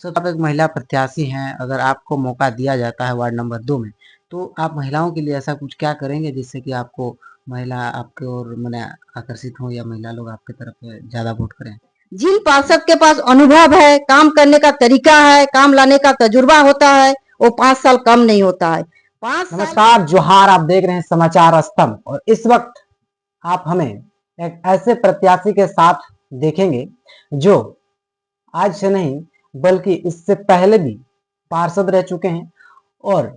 Sir आप एक महिला प्रत्याशी हैं, अगर आपको मौका दिया जाता है वार्ड नंबर 2 में, तो आप महिलाओं के लिए ऐसा कुछ क्या करेंगे जिससे कि आपको महिला आपकी ओर माने आकर्षित हों या महिला लोग आपकी तरफ ज़्यादा वोट करें? जिन पार्षद के पास अनुभव है, काम करने का तरीका है, काम लाने का तजुर्बा होता है, वो 5 साल कम नहीं होता है। 5 नमस्कार, जोहार। आप देख रहे हैं समाचार स्तंभ और इस वक्त आप हमें एक ऐसे प्रत्याशी के साथ देखेंगे जो आज से नहीं बल्कि इससे पहले भी पार्षद रह चुके हैं और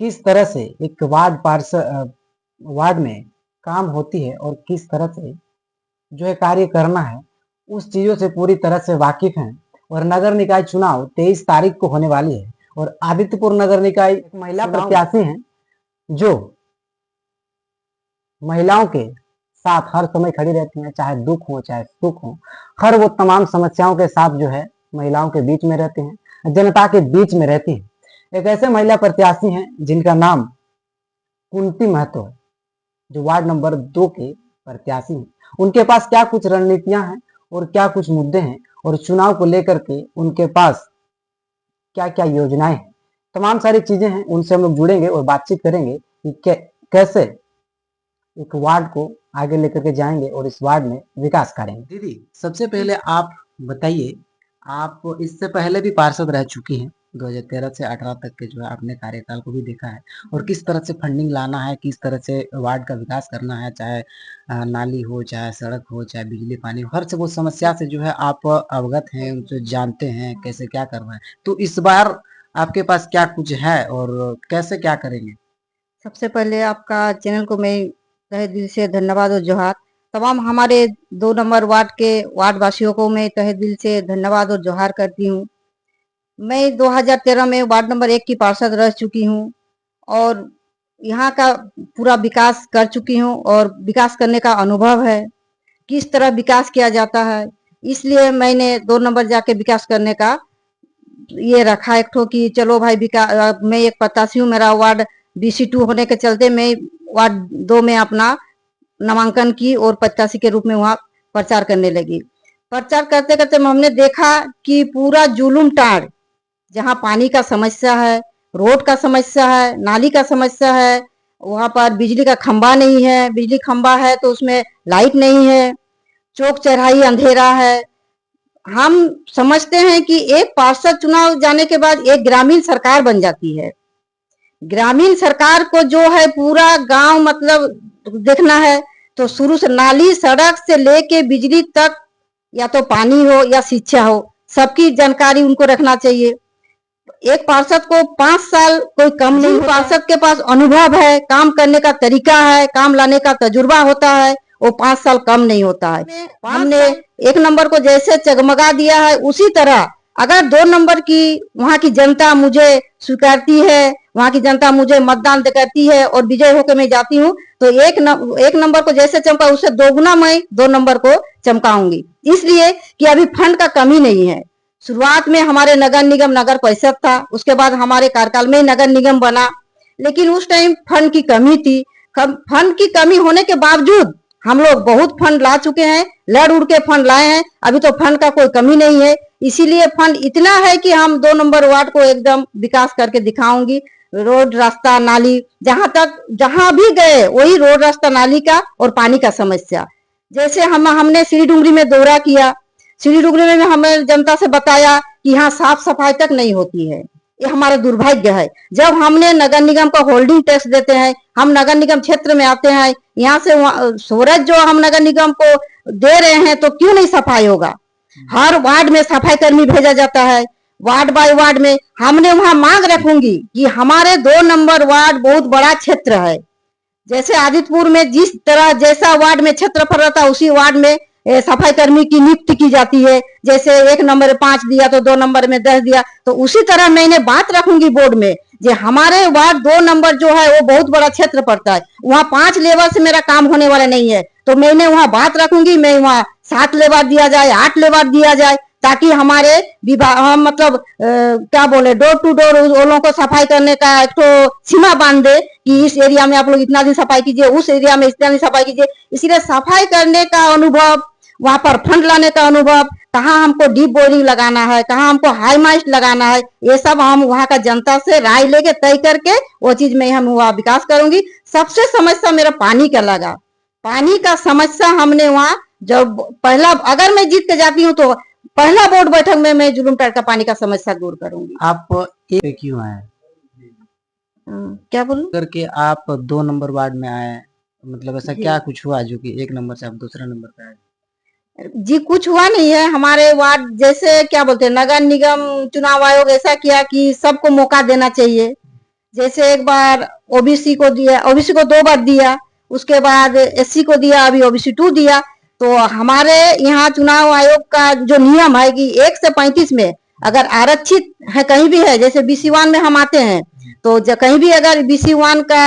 किस तरह से एक वार्ड में काम होती है और किस तरह से जो है कार्य करना है, उस चीजों से पूरी तरह से वाकिफ हैं। और नगर निकाय चुनाव 23 तारीख को होने वाली है और आदित्यपुर नगर निकाय एक महिला प्रत्याशी हैं जो महिलाओं के साथ हर समय खड़ी रहती हैं, चाहे दुख हो चाहे सुख हो, हर वो तमाम समस्याओं के साथ जो है महिलाओं के बीच में रहते हैं, जनता के बीच में रहती हैं। एक ऐसे महिला प्रत्याशी हैं जिनका नाम कुंती महतो है, जो वार्ड नंबर 2 के प्रत्याशी हैं। उनके पास क्या कुछ रणनीतियां हैं और क्या कुछ मुद्दे हैं और चुनाव को लेकर के उनके पास क्या क्या योजनाएं हैं, तमाम सारी चीजें हैं। उनसे हम लोग जुड़ेंगे और बातचीत करेंगे कि कैसे एक वार्ड को आगे लेकर के जाएंगे और इस वार्ड में विकास करेंगे। दीदी, सबसे पहले आप बताइए, आप इससे पहले भी पार्षद रह चुकी हैं, 2013 से 18 तक के जो है आपने कार्यकाल को भी देखा है और किस तरह से फंडिंग लाना है, किस तरह से वार्ड का विकास करना है, चाहे नाली हो, चाहे सड़क हो, चाहे बिजली पानी हो, हर से वो समस्या से जो है आप अवगत हैं, उनसे जानते हैं कैसे क्या करना है। तो इस बार आपके पास क्या कुछ है और कैसे क्या करेंगे? सबसे पहले आपका चैनल को मैं तहे दिल से धन्यवाद और जोहार। तमाम हमारे 2 नंबर वार्ड के वार्ड वासियों को मैं तहे दिल से धन्यवाद और जोहार करती हूँ। मैं 2013 में वार्ड नंबर 1 की पार्षद रह चुकी हूँ और यहाँ का पूरा विकास कर चुकी हूँ और विकास करने का अनुभव है, किस तरह विकास किया जाता है। इसलिए मैंने 2 नंबर जाके विकास करने का ये रखा एक ठो कि चलो भाई विकास। मैं एक प्रत्याशी हूँ, मेरा वार्ड BC2 होने के चलते मैं वार्ड 2 में अपना नामांकन की और प्रत्याशी के रूप में वहां प्रचार करने लगी। प्रचार करते करते हमने देखा कि पूरा जुलूम टाड़, जहाँ पानी का समस्या है, रोड का समस्या है, नाली का समस्या है, वहां पर बिजली का खंबा नहीं है, बिजली खंबा है तो उसमें लाइट नहीं है, चौक चौराही अंधेरा है। हम समझते हैं कि एक पार्षद चुनाव जाने के बाद एक ग्रामीण सरकार बन जाती है। ग्रामीण सरकार को जो है पूरा गांव मतलब देखना है, तो शुरू से नाली सड़क से लेके बिजली तक, या तो पानी हो या शिक्षा हो, सबकी जानकारी उनको रखना चाहिए। एक पार्षद को 5 साल कोई कम नहीं। पार्षद के पास अनुभव है, काम करने का तरीका है, काम लाने का तजुर्बा होता है, वो 5 साल कम नहीं होता है। हमने 1 नंबर को जैसे चगमगा दिया है, उसी तरह अगर 2 नंबर की वहां की जनता मुझे स्वीकारती है, वहां की जनता मुझे मतदान करती है और विजय होकर मैं जाती हूँ, तो एक नंबर को जैसे चमका उससे दोगुना मैं 2 नंबर को चमकाऊंगी। इसलिए कि अभी फंड का कमी नहीं है। शुरुआत में हमारे नगर निगम नगर परिषद था, उसके बाद हमारे कार्यकाल में नगर निगम बना, लेकिन उस टाइम फंड की कमी थी। फंड की कमी होने के बावजूद हम लोग बहुत फंड ला चुके हैं, लड़ उड़ के फंड लाए हैं, अभी तो फंड का कोई कमी नहीं है। इसीलिए फंड इतना है कि हम 2 नंबर वार्ड को एकदम विकास करके दिखाऊंगी। रोड रास्ता नाली जहां भी गए वही रोड रास्ता नाली का और पानी का समस्या। जैसे हमने सीढ़ी डुंगरी में दौरा किया, सीढ़ी डुंगरी में हमें जनता से बताया कि यहाँ साफ सफाई तक नहीं होती है। ये हमारा दुर्भाग्य है। जब हमने नगर निगम का होल्डिंग टैक्स देते हैं, हम नगर निगम क्षेत्र में आते हैं, यहाँ से सूरज जो हम नगर निगम को दे रहे हैं, तो क्यों नहीं सफाई होगा। हर वार्ड में सफाई कर्मी भेजा जाता है, वार्ड बाय वार्ड में। हमने वहां मांग रखूंगी कि हमारे 2 नंबर वार्ड बहुत बड़ा क्षेत्र है, जैसे आदित्यपुर में जिस तरह जैसा वार्ड में क्षेत्रफल रहता है, उसी वार्ड में सफाई कर्मी की नियुक्ति की जाती है। जैसे 1 नंबर में 5 दिया तो 2 नंबर में 10 दिया, तो उसी तरह मैंने बात रखूंगी बोर्ड में, जो हमारे वार्ड 2 नंबर जो है वो बहुत बड़ा क्षेत्र पड़ता है, वहाँ 5 लेबर से मेरा काम होने वाला नहीं है। तो मैंने वहाँ बात रखूंगी, मैं वहाँ 7 लेबर दिया जाए, 8 लेबर दिया जाए, ताकि हमारे विभाग हम मतलब क्या बोले डोर टू डोर उन लोगों को सफाई करने का एक तो सीमा बांध दे कि इस एरिया में आप लोग इतना दिन सफाई कीजिए, उस एरिया में इतना दिन सफाई कीजिए। इसीलिए सफाई करने का अनुभव, वहां पर फंड लाने का अनुभव, कहाँ हमको डीप बोरिंग लगाना है, कहाँ हमको हाई मास्ट लगाना है, ये सब हम वहाँ का जनता से राय लेके तय करके वो चीज में हम वहाँ विकास करूंगी। सबसे समस्या मेरा पानी का लगा, पानी का समस्या हमने वहाँ जब पहला, अगर मैं जीत के जाती हूँ तो पहला बोर्ड बैठक में मैं जुलूम टाट का पानी का समस्या दूर करूंगी। आप एक पे क्यों आए? क्या बोलूं? करके आप 2 नंबर वार्ड में आए, मतलब ऐसा क्या कुछ हुआ जो कि 1 नंबर से आप दूसरा नंबर पे आए? जी कुछ हुआ नहीं है। हमारे वार्ड जैसे क्या बोलते हैं, नगर निगम चुनाव आयोग ऐसा किया कि सबको मौका देना चाहिए। जैसे एक बार ओबीसी को दिया, ओबीसी को 2 बार दिया, उसके बाद एससी को दिया, अभी ओबीसी 2 दिया। तो हमारे यहाँ चुनाव आयोग का जो नियम है कि 1 से 35 में अगर आरक्षित है कहीं भी है, जैसे BC1 में हम आते हैं, तो कहीं भी अगर BC1 का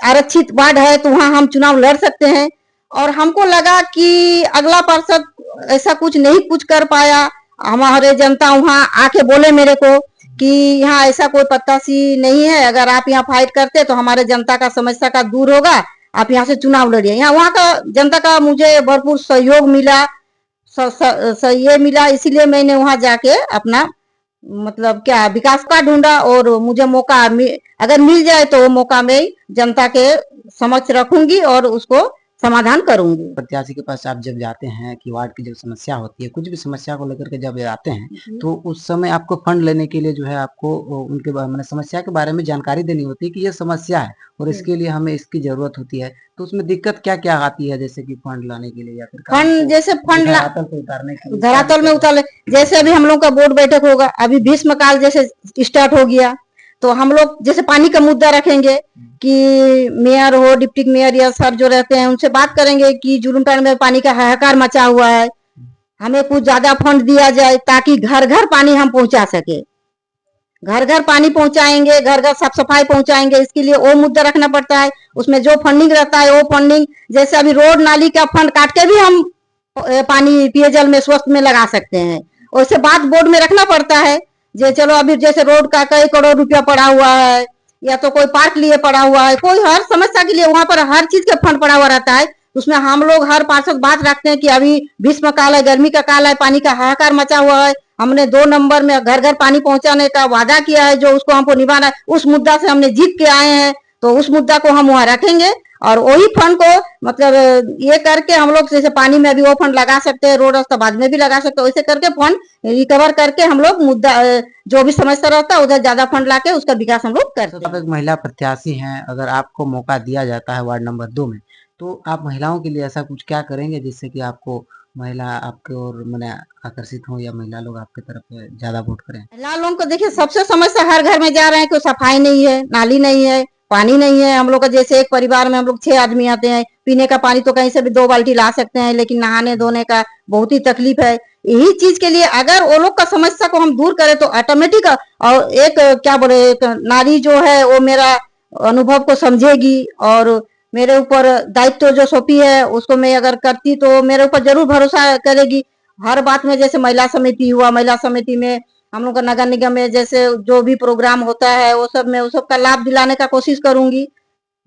आरक्षित वार्ड है तो वहां हम चुनाव लड़ सकते हैं। और हमको लगा कि अगला पार्षद ऐसा कुछ नहीं कुछ कर पाया। हमारे जनता वहां आके बोले मेरे को कि यहाँ ऐसा कोई प्रत्याशी नहीं है, अगर आप यहाँ फाइट करते तो हमारे जनता का समस्या का दूर होगा, आप यहाँ से चुनाव लड़िए। यहाँ वहाँ का जनता का मुझे भरपूर सहयोग मिला, ये मिला, इसीलिए मैंने वहां जाके अपना मतलब क्या विकास का ढूंढा और मुझे मौका अगर मिल जाए तो वो मौका मैं जनता के समक्ष रखूंगी और उसको समाधान करूंगी। प्रत्याशी के पास आप जब जाते हैं कि वार्ड की जब समस्या होती है, कुछ भी समस्या को लेकर के जब जाते हैं, तो उस समय आपको फंड लेने के लिए जो है आपको उनके मैंने समस्या के बारे में जानकारी देनी होती है कि ये समस्या है और इसके लिए हमें इसकी जरूरत होती है। तो उसमें दिक्कत क्या क्या आती है, जैसे कि फंड लाने के लिए या फिर फंड, जैसे फंड धरातल पे उतारने के लिए, धरातल में उतार, जैसे अभी हम लोग का बोर्ड बैठक होगा, अभी भीष्मकाल जैसे स्टार्ट हो गया, तो हम लोग जैसे पानी का मुद्दा रखेंगे कि मेयर हो, डिप्टी मेयर या सर जो रहते हैं उनसे बात करेंगे कि जुलूम टाइम में पानी का हाहाकार मचा हुआ है, हमें कुछ ज्यादा फंड दिया जाए ताकि घर घर पानी हम पहुंचा सके। घर घर पानी पहुंचाएंगे, घर घर साफ सफाई पहुंचाएंगे, इसके लिए वो मुद्दा रखना पड़ता है। उसमें जो फंडिंग रहता है वो फंडिंग, जैसे अभी रोड नाली का फंड काट के भी हम पानी पेयजल में स्वच्छ में लगा सकते हैं, वैसे बात बोर्ड में रखना पड़ता है। जे चलो अभी जैसे रोड का कई करोड़ रुपया पड़ा हुआ है, या तो कोई पार्क लिए पड़ा हुआ है, कोई हर समस्या के लिए वहां पर हर चीज का फंड पड़ा हुआ रहता है। उसमें हम लोग हर पार्षद बात रखते हैं कि अभी भीष्म काल है, गर्मी का काल है, पानी का हाहाकार मचा हुआ है, हमने 2 नंबर में घर घर पानी पहुंचाने का वादा किया है, जो उसको हमको निभाना है। उस मुद्दा से हमने जीत के आए हैं, तो उस मुद्दा को हम वहां रखेंगे और वही फंड को मतलब ये करके हम लोग जैसे पानी में भी वो फंड लगा सकते हैं, रोड रास्ता बाद में भी लगा सकते हैं, वैसे करके फंड रिकवर करके हम लोग मुद्दा जो भी समस्या रहता है उधर ज्यादा फंड लाके उसका विकास हम लोग कर सकते हैं। आप एक महिला प्रत्याशी हैं, अगर आपको मौका दिया जाता है वार्ड नंबर 2 में, तो आप महिलाओं के लिए ऐसा कुछ क्या करेंगे जिससे कि आपको महिला आपके ओर मैंने आकर्षित हो या महिला लोग आपके तरफ ज्यादा वोट करें? महिला लोगों को देखिए सबसे समस्या हर घर में जा रहे हैं कि सफाई नहीं है, नाली नहीं है, पानी नहीं है। हम लोग का जैसे एक परिवार में हम लोग 6 आदमी आते हैं, पीने का पानी तो कहीं से भी 2 बाल्टी ला सकते हैं, लेकिन नहाने धोने का बहुत ही तकलीफ है। यही चीज के लिए अगर वो लोग का समस्या को हम दूर करें तो ऑटोमेटिक, और एक क्या बोले, एक नारी जो है वो मेरा अनुभव को समझेगी और मेरे ऊपर दायित्व जो सौंपी है उसको मैं अगर करती तो मेरे ऊपर जरूर भरोसा करेगी हर बात में। जैसे महिला समिति हुआ, महिला समिति में हम लोग का नगर निगम में जैसे जो भी प्रोग्राम होता है वो सब में, वो सब का लाभ दिलाने का कोशिश करूंगी।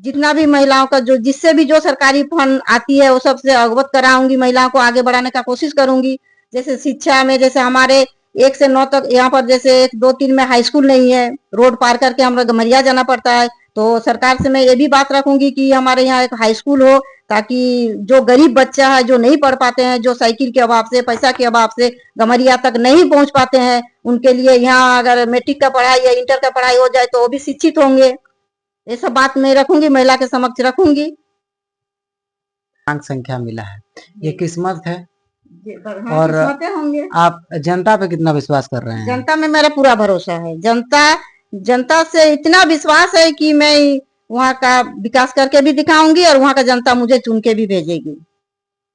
जितना भी महिलाओं का जो जिससे भी जो सरकारी फंड आती है वो सबसे अवगत कराऊंगी, महिलाओं को आगे बढ़ाने का कोशिश करूंगी। जैसे शिक्षा में, जैसे हमारे 1 से 9 तक यहाँ पर जैसे 1, 2, 3 में हाई स्कूल नहीं है, रोड पार करके हम लोग गमरिया जाना पड़ता है, तो सरकार से मैं ये भी बात रखूंगी कि हमारे यहाँ एक हाई स्कूल हो, ताकि जो गरीब बच्चा है, जो नहीं पढ़ पाते हैं, जो साइकिल के अभाव से, पैसा के अभाव से गमरिया तक नहीं पहुंच पाते हैं, उनके लिए यहाँ अगर मैट्रिक का पढ़ाई या इंटर का पढ़ाई हो जाए तो वो भी शिक्षित होंगे। ये सब बात मैं रखूंगी, महिला के समक्ष रखूंगी। अंक संख्या मिला है, ये किस्मत है। और होंगे। आप जनता पे कितना विश्वास कर रहे हैं? जनता में मेरा पूरा भरोसा है। जनता से इतना विश्वास है कि मैं वहाँ का विकास करके भी दिखाऊंगी और वहाँ का जनता मुझे चुन के भी भेजेगी।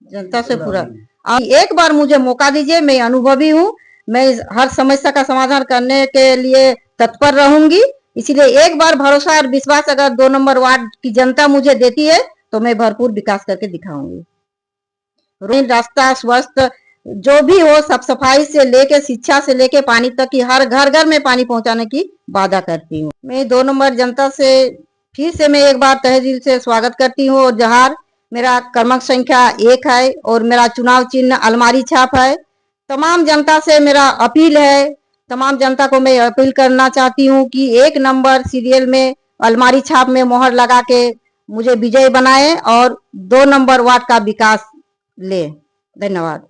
जनता से पूरा। और एक बार मुझे मौका दीजिए, मैं अनुभवी हूँ, मैं हर समस्या का समाधान करने के लिए तत्पर रहूंगी। इसीलिए एक बार भरोसा और विश्वास अगर 2 नंबर वार्ड की जनता मुझे देती है तो मैं भरपूर विकास करके दिखाऊंगी। रास्ता, स्वस्थ जो भी हो, साफ सफाई से लेके शिक्षा से लेके पानी तक की हर घर घर में पानी पहुंचाने की वादा करती हूँ। मैं 2 नंबर जनता से फिर से मैं एक बार तहे दिल से स्वागत करती हूँ और जोहार। मेरा क्रमांक संख्या 1 है और मेरा चुनाव चिन्ह अलमारी छाप है। तमाम जनता से मेरा अपील है, तमाम जनता को मैं अपील करना चाहती हूँ कि 1 नंबर सीरियल में अलमारी छाप में मोहर लगा के मुझे विजय बनाए और 2 नंबर वार्ड का विकास ले। धन्यवाद।